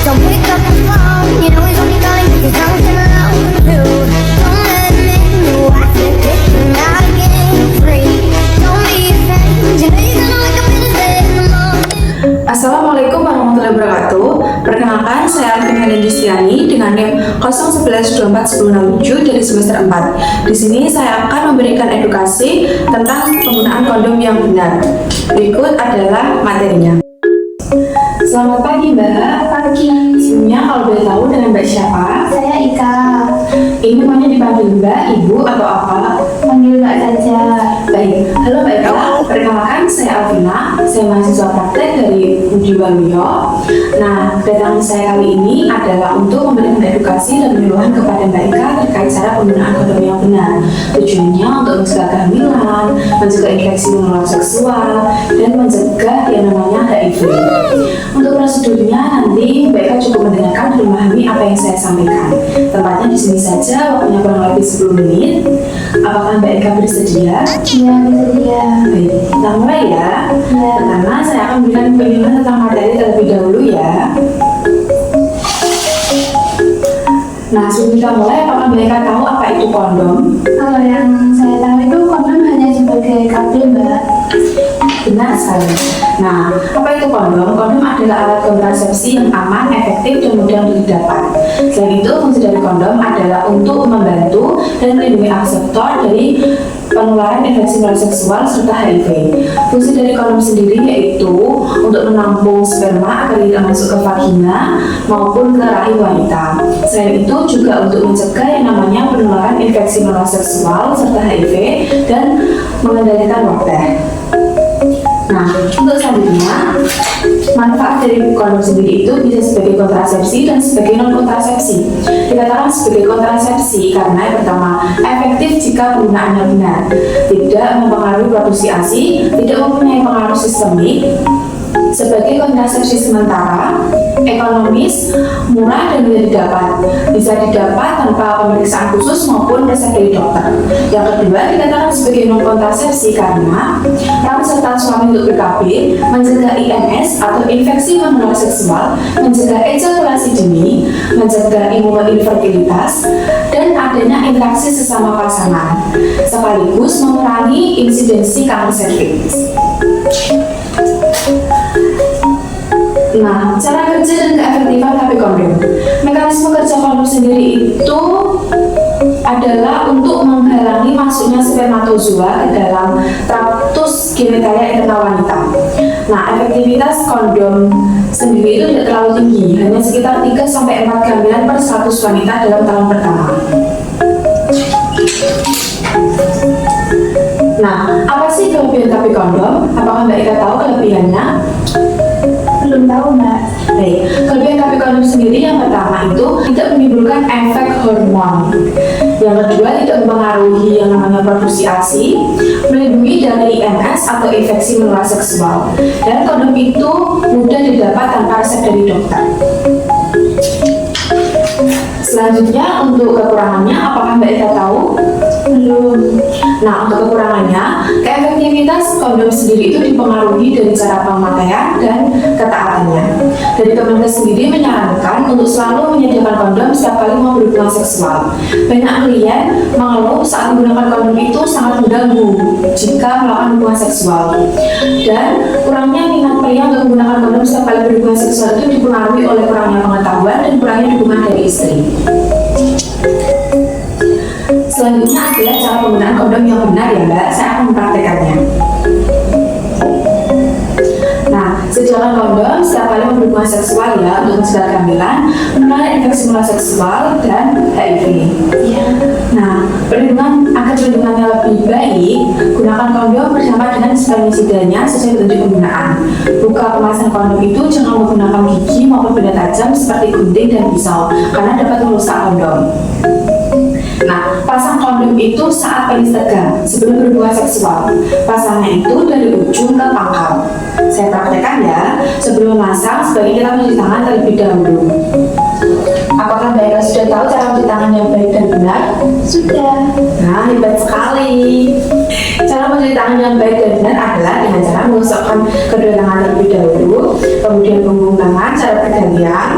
So pick up the phone, you know he's only calling because I'm alone too. Don't let him in, no, I can't get him out again free. Don't be afraid, you know you're gonna wake up in his bed in the morning. Assalamualaikum warahmatullahi wabarakatuh. Perkenalkan, saya Alvin Helen Distiani dengan NIM 01124167 dari semester 4. Di sini saya akan memberikan edukasi tentang penggunaan kondom yang benar. Berikut adalah materinya. Selamat pagi, Mbak. Pagi. Sebelumnya kalau boleh tahu dengan Mbak siapa? Saya Ika. Ini maunya dipanggil Mbak, Ibu, atau apa? Panggil Mbak saja. Baik, halo Mbak Ika. Perkenalkan, saya Alvina. Saya mahasiswa praktek dari Budi Waluyo. Nah, kedatangan saya kali ini adalah untuk memberikan edukasi dan penyuluhan kepada Mbak Ika terkait cara penggunaan kondom yang benar. Tujuannya untuk mencegah kehamilan, mencegah infeksi menular seksual, dan mencegah yang namanya HIV. Untuk prosedurnya nanti Mbak Ika cukup mendengarkan dan memahami apa yang saya sampaikan. Tempatnya di sini saja, waktunya kurang lebih 10 menit. Apakah Mbak Ika bersedia? Iya, bersedia. Baik, kita mulai ya. Ya. Pertama, saya akan memberikan penyuluhan tentang materi terlebih dahulu ya. Nah, sebelum kita mulai, apakah Mbak Ika tahu apa itu kondom? Kalau yang saya tahu itu kondom hanya sebagai kabel, Mbak. Benar sekali. Nah, apa itu kondom? Kondom adalah alat kontrasepsi yang aman, efektif, dan mudah untuk didapat. Selain itu, fungsi dari kondom adalah untuk membantu dan melindungi akseptor dari penularan infeksi menular seksual serta HIV. Fungsi dari kondom sendiri yaitu untuk menampung sperma agar tidak masuk ke vagina maupun ke rahim wanita. Selain itu juga untuk mencegah yang namanya penularan infeksi menular seksual serta HIV dan mengendalikan wabah. Nah, untuk selanjutnya, manfaat dari kondom sendiri itu bisa sebagai kontrasepsi dan sebagai non-kontrasepsi. Dikatakan sebagai kontrasepsi karena yang pertama, efektif jika penggunaannya benar, tidak mempengaruhi produksi ASI, tidak mempunyai pengaruh sistemik, sebagai kontrasepsi sementara, ekonomis, murah dan mudah didapat. Bisa didapat tanpa pemeriksaan khusus maupun resep dari dokter. Yang kedua, dikatakan sebagai non-kontrasepsi karena peran serta suami untuk BKB, mencegah IMS atau infeksi menular seksual, mencegah ejakulasi dini, mencegah imunoinfertilitas, dan adanya interaksi sesama pasangan, sekaligus mengurangi insidensi kanker serviks. Nah, cara kerja dan keefektifan HP kondom. Mekanisme kerja kondom sendiri itu adalah untuk menghalangi masuknya spermatozoa ke dalam traktus genitalia internal wanita. Nah, efektivitas kondom sendiri itu tidak terlalu tinggi, hanya sekitar 3-4 kehamilan per 100 wanita dalam tahun pertama. Nah, apa sih kelebihan HP kondom? Apakah Mbak Ika tahu kelebihannya? Belum tahu, Mbak. Baik, kelebihan HP kondom sendiri yang pertama itu tidak menimbulkan efek hormon. Yang kedua, tidak mempengaruhi yang namanya produksi ASI, melindungi dari IMS atau infeksi menular seksual. Dan kondom itu mudah didapat tanpa resep dari dokter. Selanjutnya, untuk kekurangannya, apakah Mbak Ika tahu? Belum. Nah, untuk kekurangannya, keefektivitas kondom sendiri itu dipengaruhi dari cara pemakaian dan ketaatannya. Dari Kemenkes sendiri menyarankan untuk selalu menyediakan kondom setiap kali mau berhubungan seksual. Banyak klien mengeluh saat menggunakan kondom itu sangat mengganggu jika melakukan hubungan seksual. Dan kurangnya minat pria untuk menggunakan kondom setiap kali berhubungan seksual itu dipengaruhi oleh kurangnya pengetahuan dan kurangnya dukungan dari istri. Selanjutnya adalah cara penggunaan kondom yang benar ya Mbak, saya akan mempraktekannya. Nah, sediakan kondom setiap kali berhubungan seksual ya untuk mencegah kehamilan, menolak infeksi menular seksual dan HIV. Ya. Nah, agar perlindungannya lebih baik, gunakan kondom bersama dengan spermisidanya sesuai petunjuk penggunaan. Buka kemasan kondom itu jangan menggunakan gigi maupun benda tajam seperti gunting dan pisau karena dapat merusak kondom. Nah, pasang kondom itu saat penis tegang sebelum berhubungan seksual. Pasangnya itu dari ujung ke pangkal. Saya praktekkan ya. Sebelum memasang, sebaiknya kita mencuci tangan terlebih dahulu. Apakah Mbak Ika sudah tahu cara mencuci tangan yang baik dan benar? Sudah. Nah, hebat sekali. Cara mencuci tangan yang baik dan benar adalah dengan cara menggosokkan kedua tangan terlebih dahulu, kemudian punggung tangan secara bergantian,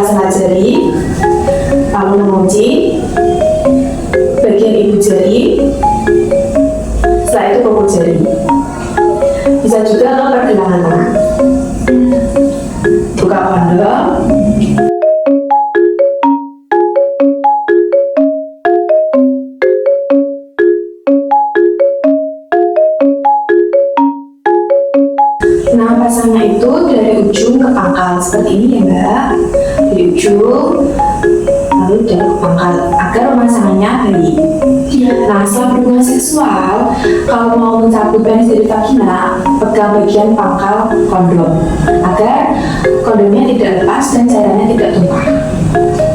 sela-sela jari, lalu mengunci bagian ibu jari, setelah itu kuku jari. Bisa juga ke pergelangan tangan. Buka kondom. Nah, pasangnya itu dari ujung ke pangkal seperti ini ya Mbak. Dari ujung lalu dari ke pangkal agar pemasangannya baik. Nah, setelah berhubungan seksual, kalau mau mencabut penis dari vagina, pegang bagian pangkal kondom agar kondomnya tidak lepas dan cairannya tidak tumpah.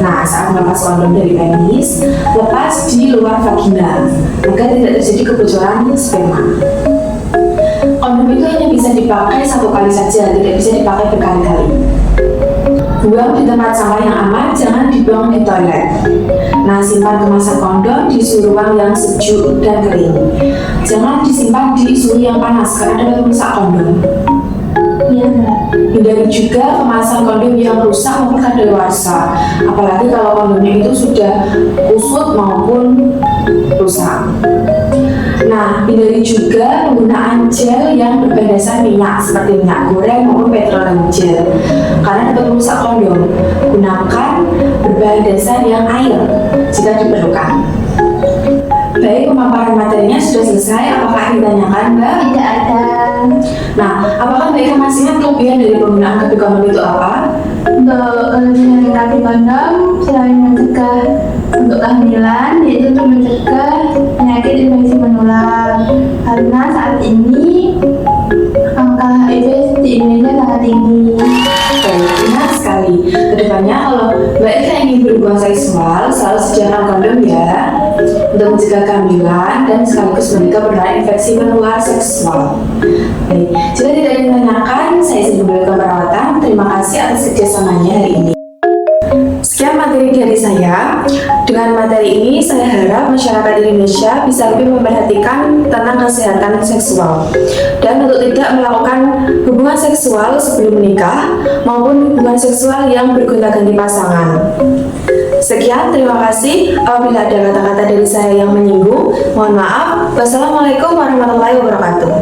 Nah, saat melepas kondom dari penis, lepas di luar vagina agar tidak terjadi kebocoran sperma. Kondom itu hanya bisa dipakai satu kali saja, tidak bisa dipakai berkali-kali. Buang di tempat sampah yang aman, jangan dibuang di toilet. Nah, simpan kemasan kondom di suhu ruang yang sejuk dan kering. Jangan disimpan di suhu yang panas karena dapat merusak kondom. Iya, Mbak. Hindari juga kemasan kondom yang rusak maupun kadaluarsa, apalagi kalau kondomnya itu sudah kusut maupun rusak. Nah, hindari juga penggunaan gel yang berbahan dasar minyak seperti minyak goreng maupun petroleum gel karena dapat merusak kondom. Gunakan berbahan dasar yang air jika diperlukan. Baik, pemaparan materinya sudah selesai. Apakah yang ditanyakan, Mbak? Tidak ada. Nah, apakah Mbak masih ingat kelebihan dari penggunaan KB kondom itu apa? Untuk kelebihan KB kondom selain mencegah untuk kehamilan, yaitu untuk mencegah penyakit infeksi menular. Karena saat ini angka HIV di Indonesia sangat tinggi. Baik, benar sekali. Kedepannya kalau Mbak Eka ingin berhubungan seksual, selalu sediakan kondom ya, untuk mencegah kehamilan dan sekaligus mencegah penularan infeksi menular seksual. Baik, jika tidak ditanyakan, saya izin memberikan perawatan. Terima kasih atas kerjasamanya hari ini. Sekian materi dari saya. Dengan materi ini, saya harap masyarakat Indonesia bisa lebih memperhatikan tentang kesehatan seksual dan untuk tidak melakukan hubungan seksual sebelum menikah maupun hubungan seksual yang bergonta-ganti pasangan. Sekian, terima kasih. Apabila ada kata-kata dari saya yang menyinggung, mohon maaf. Wassalamualaikum warahmatullahi wabarakatuh.